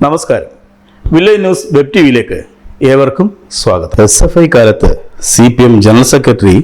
നമസ്കാരം. Village news web ടിവിയിലേക്ക് ഏവർക്കും സ്വാഗതം. SFI കാലത്ത് CPM ജനറൽ സെക്രട്ടറി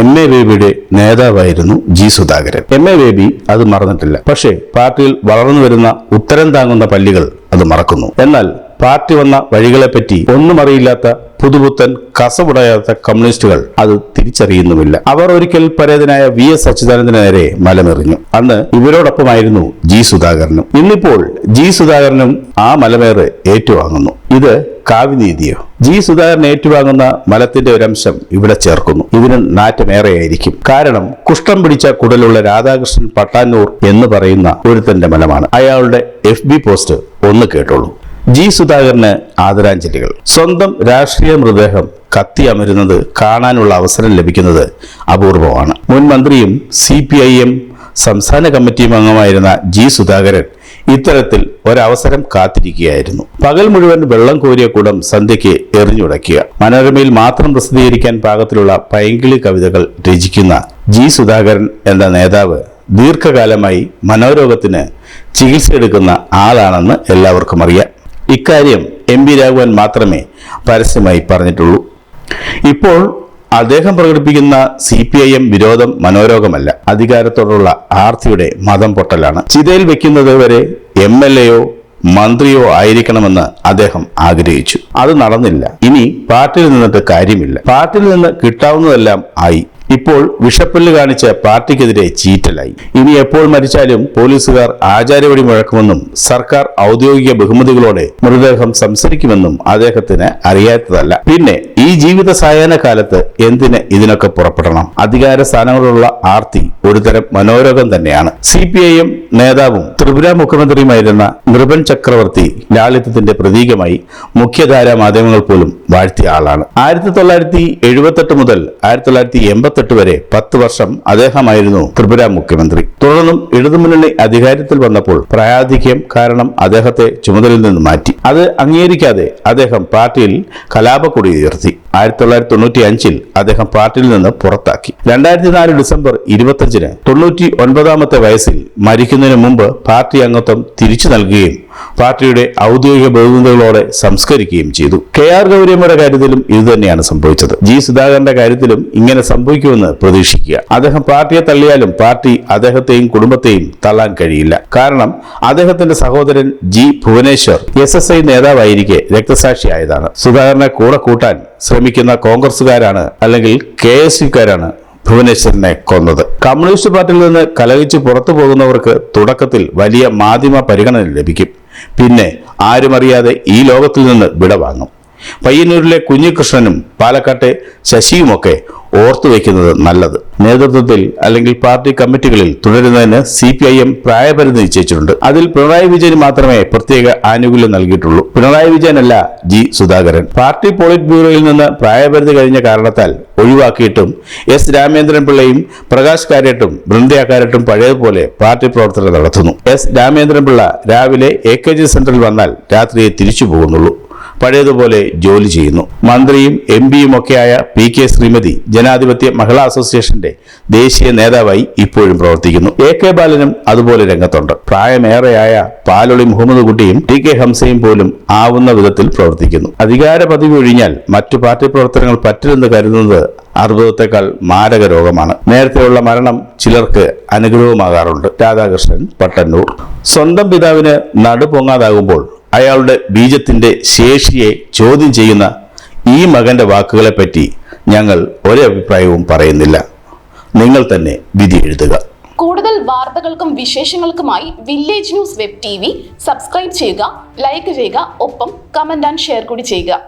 MA ബേബിയുടെ നേതാവായിരുന്നു G സുധാകരൻ. MA ബേബി അത് മറന്നിട്ടില്ല. പക്ഷേ പാർട്ടിയിൽ വളർന്നു വരുന്ന ഉത്തരം താങ്ങുന്ന പല്ലികൾ അത് മറക്കുന്നു. എന്നാൽ പാർട്ടി വന്ന വഴികളെപ്പറ്റി ഒന്നും അറിയില്ലാത്ത പുതുപുത്തൻ കസവുടയാത്ത കമ്മ്യൂണിസ്റ്റുകൾ അത് തിരിച്ചറിയുന്നുമില്ല. അവർ ഒരിക്കൽ പരേതനായ VS അച്യുതാനന്ദന് നേരെ മലമെറിഞ്ഞു. അന്ന് ഇവരോടൊപ്പമായിരുന്നു G സുധാകരനും. ഇന്നിപ്പോൾ G സുധാകരനും ആ മലമേറ് ഏറ്റുവാങ്ങുന്നു. ഇത് കാവ്യനീതിയോ? G സുധാകരൻ ഏറ്റുവാങ്ങുന്ന മലത്തിന്റെ ഒരംശം ഇവിടെ ചേർക്കുന്നു. ഇതിന് നാറ്റമേറെയായിരിക്കും. കാരണം കുഷ്ഠം പിടിച്ച കുടലുള്ള രാധാകൃഷ്ണൻ പട്ടാന്നൂർ എന്ന് പറയുന്ന ഒരുത്തന്റെ മലമാണ്. അയാളുടെ FB പോസ്റ്റ് ഒന്ന് കേട്ടോളൂ. G സുധാകരന് ആദരാഞ്ജലികൾ. സ്വന്തം രാഷ്ട്രീയ മൃതദേഹം കത്തി അമരുന്നത് കാണാനുള്ള അവസരം ലഭിക്കുന്നത് അപൂർവമാണ്. മുൻ മന്ത്രിയും CPIM സംസ്ഥാന കമ്മിറ്റി അംഗമായിരുന്ന G സുധാകരൻ ഇത്തരത്തിൽ ഒരവസരം കാത്തിരിക്കുകയായിരുന്നു. പകൽ മുഴുവൻ വെള്ളം കോരിയ കുടം സന്ധ്യയ്ക്ക് എറിഞ്ഞുടയ്ക്കുക. മനോരമയിൽ മാത്രം പ്രസിദ്ധീകരിക്കാൻ പാകത്തിലുള്ള പൈങ്കിളി കവിതകൾ രചിക്കുന്ന G സുധാകരൻ എന്ന നേതാവ് ദീർഘകാലമായി മനോരോഗത്തിന് ചികിത്സയെടുക്കുന്ന ആളാണെന്ന് എല്ലാവർക്കും അറിയാം. ഇക്കാര്യം MP രാഘവൻ മാത്രമേ പരസ്യമായി പറഞ്ഞിട്ടുള്ളൂ. ഇപ്പോൾ അദ്ദേഹം പ്രകടിപ്പിക്കുന്ന CPIM വിരോധം മനോരോഗമല്ല, അധികാരത്തോടുള്ള ആർത്തിയുടെ മതം പൊട്ടലാണ്. ചിതയിൽ വെക്കുന്നത് വരെ MLA-യോ മന്ത്രിയോ ആയിരിക്കണമെന്ന് അദ്ദേഹം ആഗ്രഹിച്ചു. അത് നടന്നില്ല. ഇനി പാർട്ടിയിൽ നിന്നിട്ട് കാര്യമില്ല. പാർട്ടിയിൽ നിന്ന് കിട്ടാവുന്നതെല്ലാം ആയി. ഇപ്പോൾ വിഷപ്പല്ല് കാണിച്ച പാർട്ടിക്കെതിരെ ചീറ്റലായി. ഇനി എപ്പോൾ മരിച്ചാലും പോലീസുകാർ ആചാരവടി മുഴക്കുമെന്നും സർക്കാർ ഔദ്യോഗിക ബഹുമതികളോടെ മൃതദേഹം സംസ്കരിക്കുമെന്നും അദ്ദേഹത്തിന് അറിയാത്തതല്ല. പിന്നെ ഈ ജീവിത സായാഹ്ന കാലത്ത് എന്തിന് ഇതിനൊക്കെ പുറപ്പെടണം? അധികാര സ്ഥാനങ്ങളുള്ള ആർത്തി ഒരുതരം മനോരോഗം തന്നെയാണ്. CPIM നേതാവും ത്രിപുര മുഖ്യമന്ത്രിയുമായിരുന്ന നൃപൻ ചക്രവർത്തി ലാളിത്യത്തിന്റെ പ്രതീകമായി മുഖ്യധാരാ മാധ്യമങ്ങൾ പോലും വാഴ്ത്തിയ ആളാണ്. 1978 മുതൽ 1988 വരെ 10 വർഷം അദ്ദേഹമായിരുന്നു ത്രിപുര മുഖ്യമന്ത്രി. തുടർന്നും ഇടതുമുന്നണി അധികാരത്തിൽ വന്നപ്പോൾ പ്രായാധിക്യം കാരണം അദ്ദേഹത്തെ ചുമതലയിൽ നിന്ന് മാറ്റി. അത് അംഗീകരിക്കാതെ അദ്ദേഹം പാർട്ടിയിൽ കലാപക്കൊടി ഉയർത്തി. 1995 അദ്ദേഹം പാർട്ടിയിൽ നിന്ന് പുറത്താക്കി. 2004 ഡിസംബർ 25-ന് 99-ാമത്തെ വയസ്സിൽ മരിക്കുന്നതിന് മുമ്പ് പാർട്ടി അംഗത്വം തിരിച്ചു നൽകുകയും പാർട്ടിയുടെ ഔദ്യോഗിക ബഹുമതികളോടെ സംസ്കരിക്കുകയും ചെയ്തു. KR ഗൗരിയമ്മയുടെ കാര്യത്തിലും ഇതുതന്നെയാണ് സംഭവിച്ചത്. G സുധാകരന്റെ കാര്യത്തിലും ഇങ്ങനെ സംഭവിക്കുമെന്ന് പ്രതീക്ഷിക്കുക. അദ്ദേഹം പാർട്ടിയെ തള്ളിയാലും പാർട്ടി അദ്ദേഹത്തെയും കുടുംബത്തെയും തള്ളാൻ കഴിയില്ല. കാരണം അദ്ദേഹത്തിന്റെ സഹോദരൻ G ഭുവനേശ്വർ SSI നേതാവായിരിക്കെ രക്തസാക്ഷിയായതാണ്. സുധാകരനെ കൂടെ കൂട്ടാൻ ശ്രമിക്കുന്ന കോൺഗ്രസുകാരാണ് അല്ലെങ്കിൽ KSUക്കാരാണ് ഭുവനേശ്വരനെ കൊന്നത്. കമ്മ്യൂണിസ്റ്റ് പാർട്ടിയിൽ നിന്ന് കലഹിച്ച് പുറത്തു പോകുന്നവർക്ക് തുടക്കത്തിൽ വലിയ മാധ്യമ പരിഗണന ലഭിക്കും. പിന്നെ ആരുമറിയാതെ ഈ ലോകത്തിൽ നിന്ന് വിടവാങ്ങും. പയ്യന്നൂരിലെ കുഞ്ഞികൃഷ്ണനും പാലക്കാട്ടെ ശശിയുമൊക്കെ ഓർത്തുവെക്കുന്നത് നല്ലത്. നേതൃത്വത്തിൽ അല്ലെങ്കിൽ പാർട്ടി കമ്മിറ്റികളിൽ തുടരുന്നതിന് CPIM പ്രായപരിധി നിശ്ചയിച്ചിട്ടുണ്ട്. അതിൽ പിണറായി വിജയന് മാത്രമേ പ്രത്യേക ആനുകൂല്യം നൽകിയിട്ടുള്ളൂ. പിണറായി വിജയനല്ല G സുധാകരൻ. പാർട്ടി പോളിറ്റ് ബ്യൂറോയിൽ നിന്ന് പ്രായപരിധി കഴിഞ്ഞ കാരണത്താൽ ഒഴിവാക്കിയിട്ടും S രാമേന്ദ്രൻ പിള്ളയും പ്രകാശ് കാരട്ടും ബൃന്ദ കാരട്ടും പഴയതുപോലെ പാർട്ടി പ്രവർത്തനം നടത്തുന്നു. S രാമേന്ദ്രൻ പിള്ള രാവിലെ AKG സെന്ററിൽ വന്നാൽ രാത്രിയെ തിരിച്ചു പോകുന്നുള്ളൂ. പഴയതുപോലെ ജോലി ചെയ്യുന്നു. മന്ത്രിയും MP-യും ഒക്കെയായ PK ശ്രീമതി ജനാധിപത്യ മഹിളാ അസോസിയേഷന്റെ ദേശീയ നേതാവായി ഇപ്പോഴും പ്രവർത്തിക്കുന്നു. AK ബാലനും അതുപോലെ രംഗത്തുണ്ട്. പ്രായമേറെയായ പാലൊളി മുഹമ്മദ് കുട്ടിയും TK ഹംസയും പോലും ആവുന്ന വിധത്തിൽ പ്രവർത്തിക്കുന്നു. അധികാര പദവി ഒഴിഞ്ഞാൽ മറ്റു പാർട്ടി പ്രവർത്തനങ്ങൾ പറ്റില്ലെന്ന് കരുതുന്നത് അർബുദത്തെക്കാൾ മാരക രോഗമാണ്. നേരത്തെയുള്ള മരണം ചിലർക്ക് അനുഗ്രഹമാകാറുണ്ട്. രാധാകൃഷ്ണൻ പട്ടന്നൂർ. സ്വന്തം പിതാവിന് നടുപൊങ്ങാതാകുമ്പോൾ അയാളുടെ ബീജത്തിന്റെ ശേഷിയെ ചോദ്യം ചെയ്യുന്ന ഈ മകന്റെ വാക്കുകളെപ്പറ്റി ഞങ്ങൾ ഒരഭിപ്രായവും പറയുന്നില്ല. നിങ്ങൾ തന്നെ വിധി എഴുതുക. കൂടുതൽ വാർത്തകൾക്കും വിശേഷങ്ങൾക്കുമായി village news web TV subscribe ചെയ്യുക, ലൈക്ക് ചെയ്യുക, ഒപ്പം കമന്റ് ആൻഡ് ഷെയർ കൂടി ചെയ്യുക.